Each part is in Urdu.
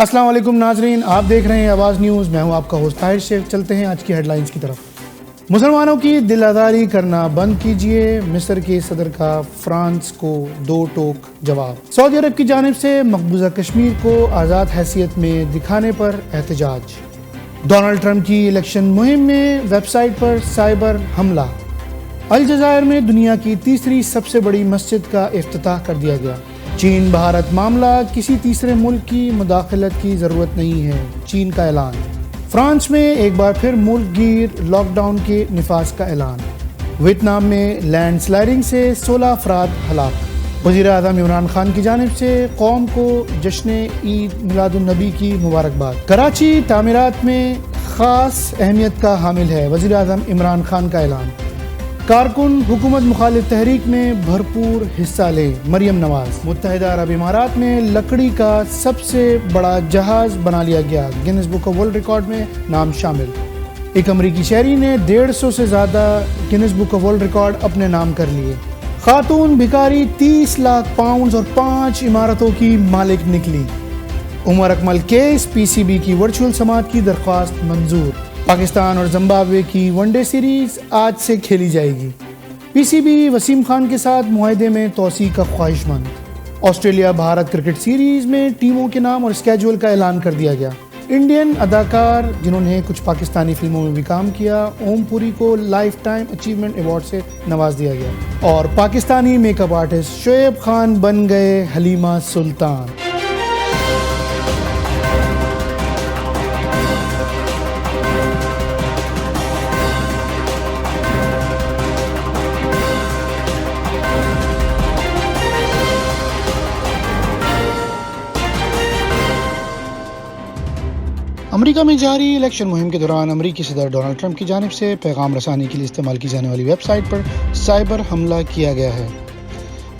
السلام علیکم ناظرین، آپ دیکھ رہے ہیں آواز نیوز۔ میں ہوں آپ کا ہوسٹ طاہر شیخ۔ چلتے ہیں آج کی ہیڈ لائنز کی طرف۔ مسلمانوں کی دل آزاری کرنا بند کیجیے، مصر کے صدر کا فرانس کو دو ٹوک جواب۔ سعودی عرب کی جانب سے مقبوضہ کشمیر کو آزاد حیثیت میں دکھانے پر احتجاج۔ ڈونلڈ ٹرمپ کی الیکشن مہم میں ویب سائٹ پر سائبر حملہ۔ الجزائر میں دنیا کی تیسری سب سے بڑی مسجد کا افتتاح کر دیا گیا۔ چین بھارت معاملہ، کسی تیسرے ملک کی مداخلت کی ضرورت نہیں ہے، چین کا اعلان۔ فرانس میں ایک بار پھر ملک گیر لاک ڈاؤن کے نفاذ کا اعلان۔ ویتنام میں لینڈ سلائڈنگ سے 16 افراد ہلاک۔ وزیر اعظم عمران خان کی جانب سے قوم کو جشن عید میلاد النبی کی مبارکباد۔ کراچی تعمیرات میں خاص اہمیت کا حامل ہے، وزیر اعظم عمران خان کا اعلان۔ کارکن حکومت مخالف تحریک میں بھرپور حصہ لیں، مریم نواز۔ متحدہ عرب امارات میں لکڑی کا سب سے بڑا جہاز بنا لیا گیا، grains book of world record میں نام شامل۔ ایک امریکی شہری نے 150 سے زیادہ grains book of world record اپنے نام کر لیے۔ خاتون بھکاری 30 لاکھ پاؤنڈز اور 5 عمارتوں کی مالک نکلی۔ عمر اکمل کیس، پی سی بی کی ورچوئل سماعت کی درخواست منظور۔ پاکستان اور زمبابوے کی ون ڈے سیریز آج سے کھیلی جائے گی۔ پی سی بی وسیم خان کے ساتھ معاہدے میں توسیع کا خواہش مند۔ آسٹریلیا بھارت کرکٹ سیریز میں ٹیموں کے نام اور اسکیجول کا اعلان کر دیا گیا۔ انڈین اداکار جنہوں نے کچھ پاکستانی فلموں میں بھی کام کیا، اوم پوری کو لائف ٹائم اچیومنٹ ایوارڈ سے نواز دیا گیا۔ اور Pakistani make up artist Shoaib Khan بن گئے حلیمہ سلطان۔ امریکہ میں جاری الیکشن مہم کے دوران امریکی صدر ڈونلڈ ٹرمپ کی جانب سے پیغام رسانی کے لیے استعمال کی جانے والی ویب سائٹ پر سائبر حملہ کیا گیا ہے۔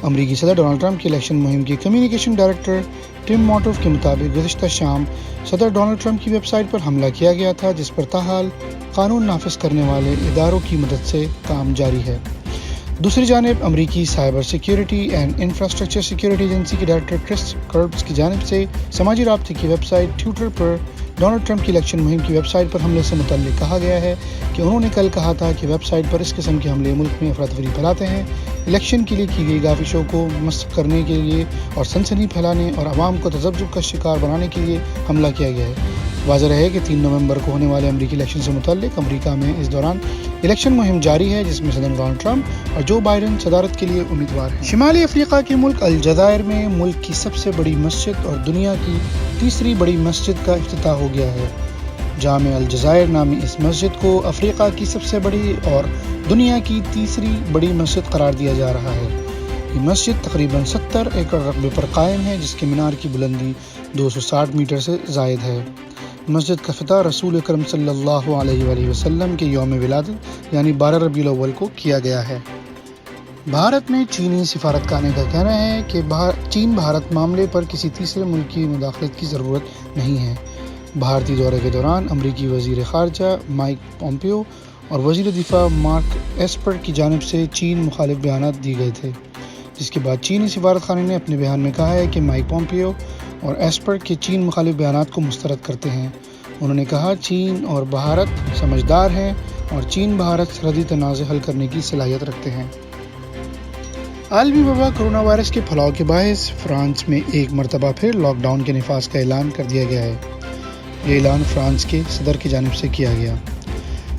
امریکی صدر ڈونلڈ ٹرمپ کی الیکشن مہم کے کمیونیکیشن ڈائریکٹر ٹم موٹوف کے مطابق گزشتہ شام صدر ڈونلڈ ٹرمپ کی ویب سائٹ پر حملہ کیا گیا تھا، جس پر تاحال قانون نافذ کرنے والے اداروں کی مدد سے کام جاری ہے۔ دوسری جانب امریکی cyber security and infrastructure security agency کے ڈائریکٹر کرس کربز کی جانب سے سماجی رابطے کی ویب سائٹ ٹویٹر پر ڈونلڈ ٹرمپ کی الیکشن مہم کی ویب سائٹ پر حملے سے متعلق کہا گیا ہے کہ انہوں نے کل کہا تھا کہ ویب سائٹ پر اس قسم کے حملے ملک میں افراتفری پھیلاتے ہیں، الیکشن کے لیے کی گئی گافشوں کو مسخ کرنے کے لیے اور سنسنی پھیلانے اور عوام کو تذبذب کا شکار بنانے کے لیے حملہ کیا گیا ہے۔ واضح رہے کہ 3 نومبر کو ہونے والے امریکی الیکشن سے متعلق امریکہ میں اس دوران الیکشن مہم جاری ہے، جس میں صدر ڈونلڈ ٹرمپ اور جو بائیڈن صدارت کے لیے امیدوار ہیں۔ شمالی افریقہ کے ملک الجزائر میں ملک کی سب سے بڑی مسجد اور دنیا کی تیسری بڑی مسجد کا افتتاح ہو گیا ہے۔ جامع الجزائر نامی اس مسجد کو افریقہ کی سب سے بڑی اور دنیا کی تیسری بڑی مسجد قرار دیا جا رہا ہے۔ یہ مسجد تقریباً 70 ایکڑ رقبے پر قائم ہے، جس کے مینار کی بلندی 260 میٹر سے زائد ہے۔ مسجد کا افتتاح رسول اکرم صلی اللہ علیہ وآلہ وسلم کے یوم ولادت یعنی 12 ربیع الاول کو کیا گیا ہے۔ بھارت میں چینی سفارتخانے کا کہنا ہے کہ چین بھارت معاملے پر کسی تیسرے ملک کی مداخلت کی ضرورت نہیں ہے۔ بھارتی دورے کے دوران امریکی وزیر خارجہ مائک پومپیو اور وزیر دفاع مارک ایسپر کی جانب سے چین مخالف بیانات دیے گئے تھے، جس کے بعد چینی سفارتخانے نے اپنے بیان میں کہا ہے کہ مائک پومپیو اور ایسپر کے چین مخالف بیانات کو مسترد کرتے ہیں۔ انہوں نے کہا چین اور بھارت سمجھدار ہیں اور چین بھارت سرحدی تنازع حل کرنے کی صلاحیت رکھتے ہیں۔ عالمی وبا کرونا وائرس کے پھیلاؤ کے باعث فرانس میں ایک مرتبہ پھر لاک ڈاؤن کے نفاذ کا اعلان کر دیا گیا ہے۔ یہ اعلان فرانس کے صدر کی جانب سے کیا گیا۔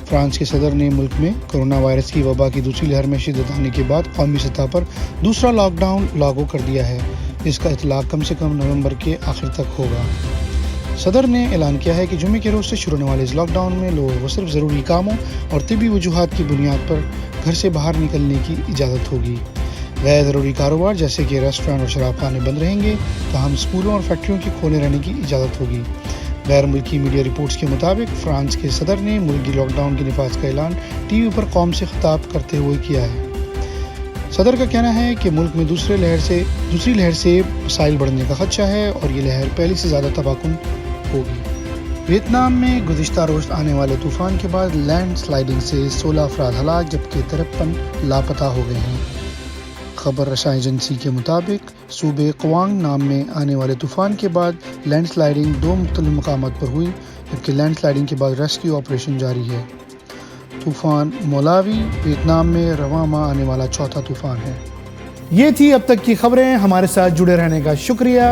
فرانس کے صدر نے ملک میں کرونا وائرس کی وبا کی دوسری لہر میں شدت آنے کے بعد قومی سطح پر دوسرا لاک ڈاؤن لاگو کر دیا ہے، جس کا اطلاق کم سے کم نومبر کے آخر تک ہوگا۔ صدر نے اعلان کیا ہے کہ جمعے کے روز سے شروع ہونے والے اس لاک ڈاؤن میں لوگوں کو صرف ضروری کاموں اور طبی وجوہات کی بنیاد پر گھر سے باہر نکلنے کی اجازت ہوگی۔ غیر ضروری کاروبار جیسے کہ ریسٹورانٹ اور شراب خانے بند رہیں گے، تاہم اسکولوں اور فیکٹریوں کے کھلے رہنے کی اجازت ہوگی۔ غیر ملکی میڈیا رپورٹس کے مطابق فرانس کے صدر نے ملکی لاک ڈاؤن کے نفاذ کا اعلان ٹی وی پر قوم سے خطاب کرتے ہوئے کیا ہے۔ صدر کا کہنا ہے کہ ملک میں دوسری لہر سے مسائل بڑھنے کا خدشہ ہے اور یہ لہر پہلے سے زیادہ تباہ کن ہوگی۔ ویتنام میں گزشتہ روز آنے والے طوفان کے بعد لینڈ سلائڈنگ سے 16 افراد ہلاک جبکہ 53 لاپتہ ہو گئے ہیں۔ خبر رساں ایجنسی کے مطابق صوبے کوانگ نام میں آنے والے طوفان کے بعد لینڈ سلائیڈنگ 2 مختلف مقامات پر ہوئی، جبکہ لینڈ سلائیڈنگ کے بعد ریسکیو آپریشن جاری ہے۔ طوفان مولاوی ویتنام میں رواں ماہ آنے والا چوتھا طوفان ہے۔ یہ تھی اب تک کی خبریں۔ ہمارے ساتھ جڑے رہنے کا شکریہ۔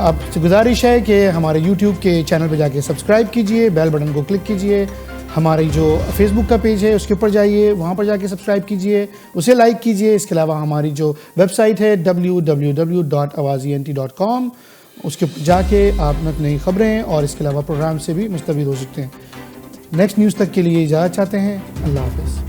آپ سے گزارش ہے کہ ہمارے یوٹیوب کے چینل پہ جا کے سبسکرائب کیجئے، بیل بٹن کو کلک کیجئے، ہماری جو فیس بک کا پیج ہے اس کے اوپر جائیے، وہاں پر جا کے سبسکرائب کیجئے، اسے لائک کیجئے۔ اس کے علاوہ ہماری جو ویب سائٹ ہے www.awazient.com، اس کے اوپر جا کے آپ نئی خبریں اور اس کے علاوہ پروگرام سے بھی مستفید ہو سکتے ہیں۔ نیکسٹ نیوز تک کے لیے اجازت چاہتے ہیں۔ اللہ حافظ۔